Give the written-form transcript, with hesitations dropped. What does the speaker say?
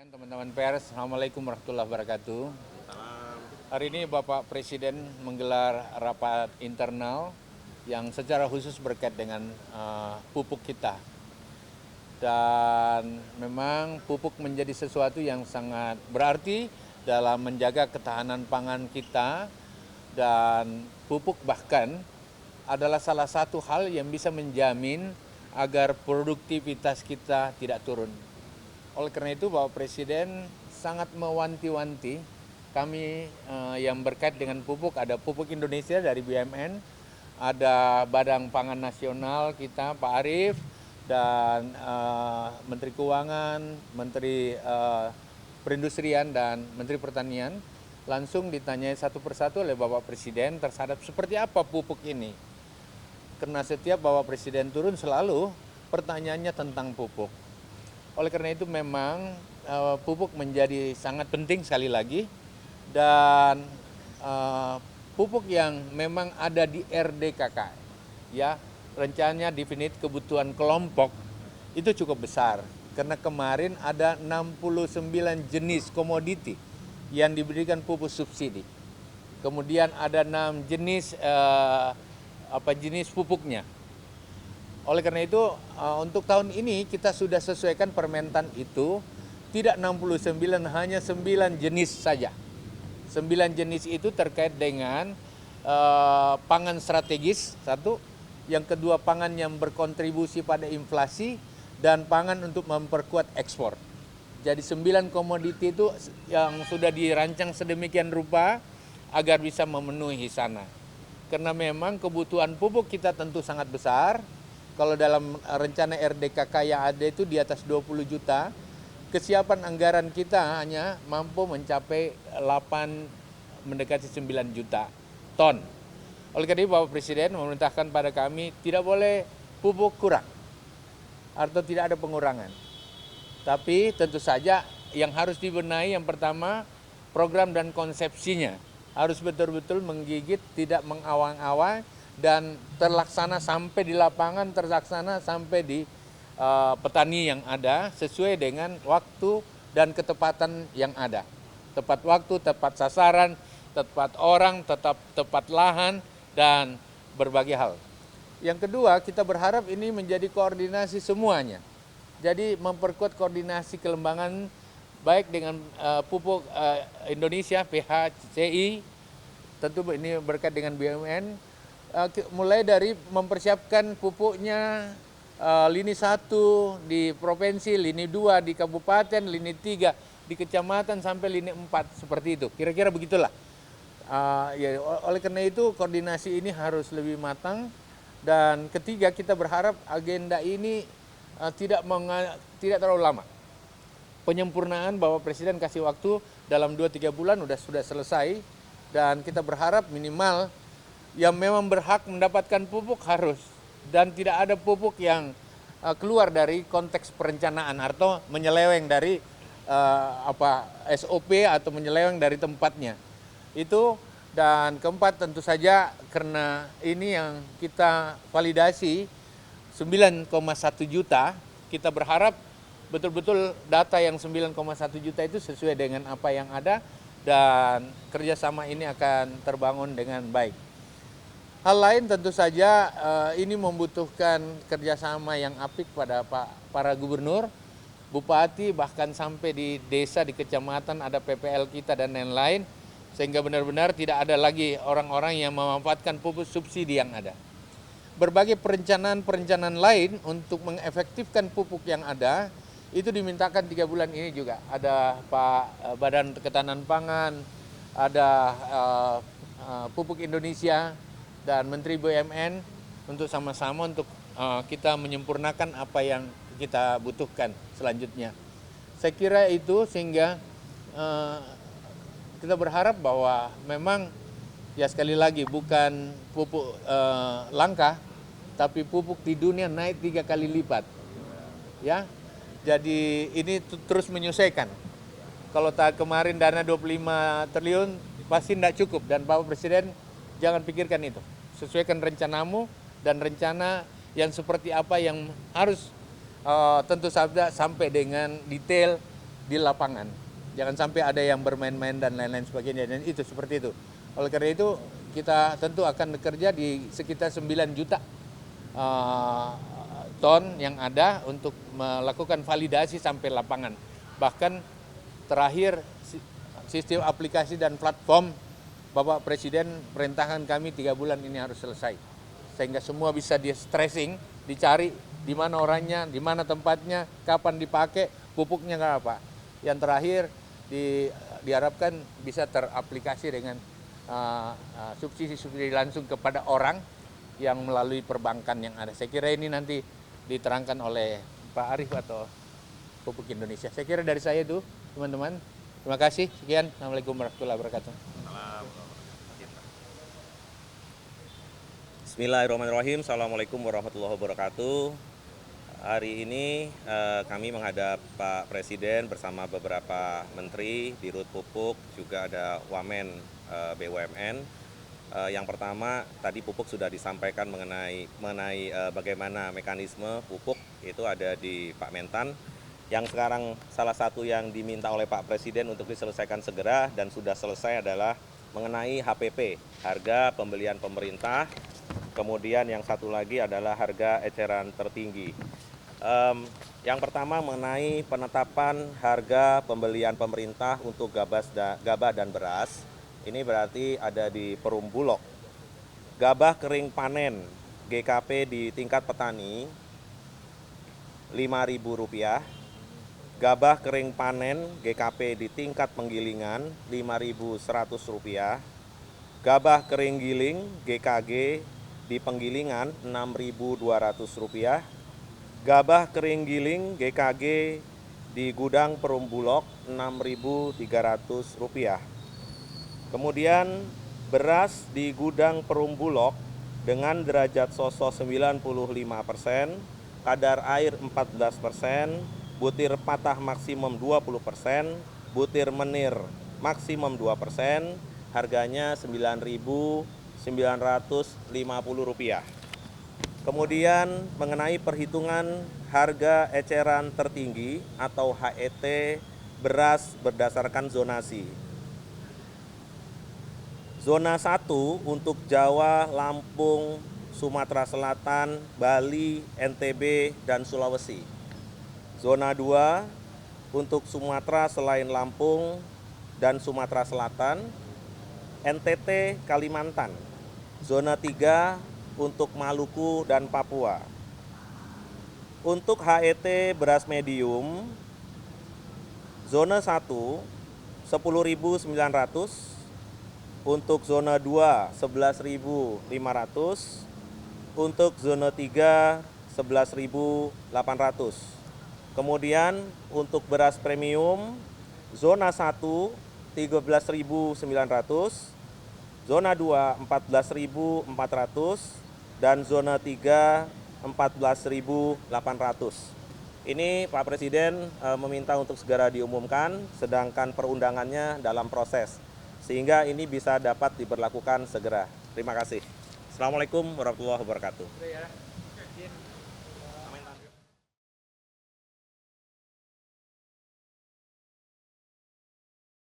Teman-teman pers, Assalamualaikum warahmatullahi wabarakatuh. Hari ini Bapak Presiden menggelar rapat internal yang secara khusus berkait dengan pupuk kita. Dan memang pupuk menjadi sesuatu yang sangat berarti dalam menjaga ketahanan pangan kita, dan pupuk bahkan adalah salah satu hal yang bisa menjamin agar produktivitas kita tidak turun. Oleh karena itu Bapak Presiden sangat mewanti-wanti kami yang berkait dengan pupuk. Ada Pupuk Indonesia dari BUMN, ada Badan Pangan Nasional kita Pak Arief, dan Menteri Keuangan, Menteri Perindustrian, dan Menteri Pertanian. Langsung ditanyai satu persatu oleh Bapak Presiden terhadap seperti apa pupuk ini. Karena setiap Bapak Presiden turun selalu pertanyaannya tentang pupuk. Oleh karena itu memang pupuk menjadi sangat penting sekali lagi, dan pupuk yang memang ada di RDKK, ya rencananya definit kebutuhan kelompok itu cukup besar, karena kemarin ada 69 jenis komoditi yang diberikan pupuk subsidi. Kemudian ada 6 jenis jenis pupuknya. Oleh karena itu untuk tahun ini kita sudah sesuaikan permentan itu, tidak 69, hanya 9 jenis saja. 9 jenis itu terkait dengan pangan strategis, satu. Yang kedua, pangan yang berkontribusi pada inflasi, dan pangan untuk memperkuat ekspor. Jadi 9 komoditi itu yang sudah dirancang sedemikian rupa agar bisa memenuhi sana. Karena memang kebutuhan pupuk kita tentu sangat besar. Kalau dalam rencana RDKK yang ada itu di atas 20 juta, kesiapan anggaran kita hanya mampu mencapai 8 mendekati 9 juta ton. Oleh karena itu Bapak Presiden memerintahkan pada kami tidak boleh pupuk kurang atau tidak ada pengurangan. Tapi tentu saja yang harus dibenahi yang pertama program dan konsepsinya harus betul-betul menggigit, tidak mengawang-awang, dan terlaksana sampai di lapangan, terlaksana sampai di petani yang ada sesuai dengan waktu dan ketepatan yang ada. Tepat waktu, tepat sasaran, tepat orang, tepat lahan, dan berbagai hal. Yang kedua, kita berharap ini menjadi koordinasi semuanya. Jadi memperkuat koordinasi kelembagaan baik dengan pupuk Indonesia, PHCI, tentu ini berkait dengan BUMN, mulai dari mempersiapkan pupuknya lini 1 di provinsi, lini 2 di kabupaten, lini 3 di kecamatan, sampai lini 4, seperti itu. Kira-kira begitulah. Ya, oleh karena itu koordinasi ini harus lebih matang. Dan ketiga, kita berharap agenda ini tidak terlalu lama. Penyempurnaan Bapak Presiden kasih waktu dalam 2-3 bulan sudah selesai, dan kita berharap minimal yang memang berhak mendapatkan pupuk harus, dan tidak ada pupuk yang keluar dari konteks perencanaan atau menyeleweng dari SOP atau menyeleweng dari tempatnya itu. Dan keempat, tentu saja karena ini yang kita validasi 9,1 juta, kita berharap betul-betul data yang 9,1 juta itu sesuai dengan apa yang ada, dan kerjasama ini akan terbangun dengan baik. Hal lain tentu saja ini membutuhkan kerjasama yang apik pada para gubernur, bupati, bahkan sampai di desa, di kecamatan ada PPL kita dan lain-lain, sehingga benar-benar tidak ada lagi orang-orang yang memanfaatkan pupuk subsidi yang ada. Berbagai perencanaan lain untuk mengefektifkan pupuk yang ada, itu dimintakan 3 bulan ini juga. Ada Pak Badan Ketahanan Pangan, ada Pupuk Indonesia, dan Menteri BUMN untuk sama-sama untuk kita menyempurnakan apa yang kita butuhkan selanjutnya. Saya kira itu, sehingga kita berharap bahwa memang ya sekali lagi bukan pupuk langka, tapi pupuk di dunia naik 3 kali lipat. Ya, jadi ini terus menyesuaikan. Kalau kemarin dana 25 triliun pasti tidak cukup, dan Bapak Presiden jangan pikirkan itu. Sesuaikan rencanamu dan rencana yang seperti apa yang harus tentu saja sampai dengan detail di lapangan. Jangan sampai ada yang bermain-main dan lain-lain sebagainya, dan itu seperti itu. Oleh karena itu kita tentu akan bekerja di sekitar 9 juta ton yang ada untuk melakukan validasi sampai lapangan. Bahkan terakhir sistem aplikasi dan platform Bapak Presiden perintahkan kami 3 bulan ini harus selesai. Sehingga semua bisa di stressing, dicari di mana orangnya, di mana tempatnya, kapan dipakai, pupuknya nggak apa. Yang terakhir diharapkan bisa teraplikasi dengan subsidi langsung kepada orang yang melalui perbankan yang ada. Saya kira ini nanti diterangkan oleh Pak Arief atau Pupuk Indonesia. Saya kira dari saya itu, teman-teman. Terima kasih. Sekian. Assalamualaikum warahmatullahi wabarakatuh. Bismillahirrahmanirrahim. Assalamualaikum warahmatullahi wabarakatuh. Hari ini kami menghadap Pak Presiden bersama beberapa menteri, Dirut Pupuk, juga ada Wamen BUMN. Yang pertama, tadi pupuk sudah disampaikan mengenai bagaimana mekanisme pupuk, itu ada di Pak Mentan. Yang sekarang salah satu yang diminta oleh Pak Presiden untuk diselesaikan segera dan sudah selesai adalah mengenai HPP, harga pembelian pemerintah. Kemudian yang satu lagi adalah harga eceran tertinggi. Yang pertama mengenai penetapan harga pembelian pemerintah untuk gabah dan beras. Ini berarti ada di Perum Bulog. Gabah kering panen GKP di tingkat petani Rp5.000. Gabah kering panen GKP di tingkat penggilingan Rp5.100. Gabah kering giling GKG di penggilingan Rp6.200. Gabah kering giling GKG di gudang Perum Bulog Rp6.300. Kemudian beras di gudang Perum Bulog dengan derajat SOSO 95%, kadar air 14%, butir patah maksimum 20%, butir menir maksimum 2%, harganya Rp9.950. Kemudian mengenai perhitungan harga eceran tertinggi atau HET beras berdasarkan zonasi. Zona 1 untuk Jawa, Lampung, Sumatera Selatan, Bali, NTB, dan Sulawesi. Zona 2 untuk Sumatera selain Lampung dan Sumatera Selatan, NTT, Kalimantan. Zona 3 untuk Maluku dan Papua. Untuk HET beras medium, zona 1 10.900, untuk zona 2 11.500, untuk zona 3 11.800. Kemudian untuk beras premium, zona 1 13.900, zona 2 14.400, dan zona 3 14.800. Ini Pak Presiden meminta untuk segera diumumkan, sedangkan perundangannya dalam proses, sehingga ini bisa dapat diberlakukan segera. Terima kasih. Assalamualaikum warahmatullahi wabarakatuh.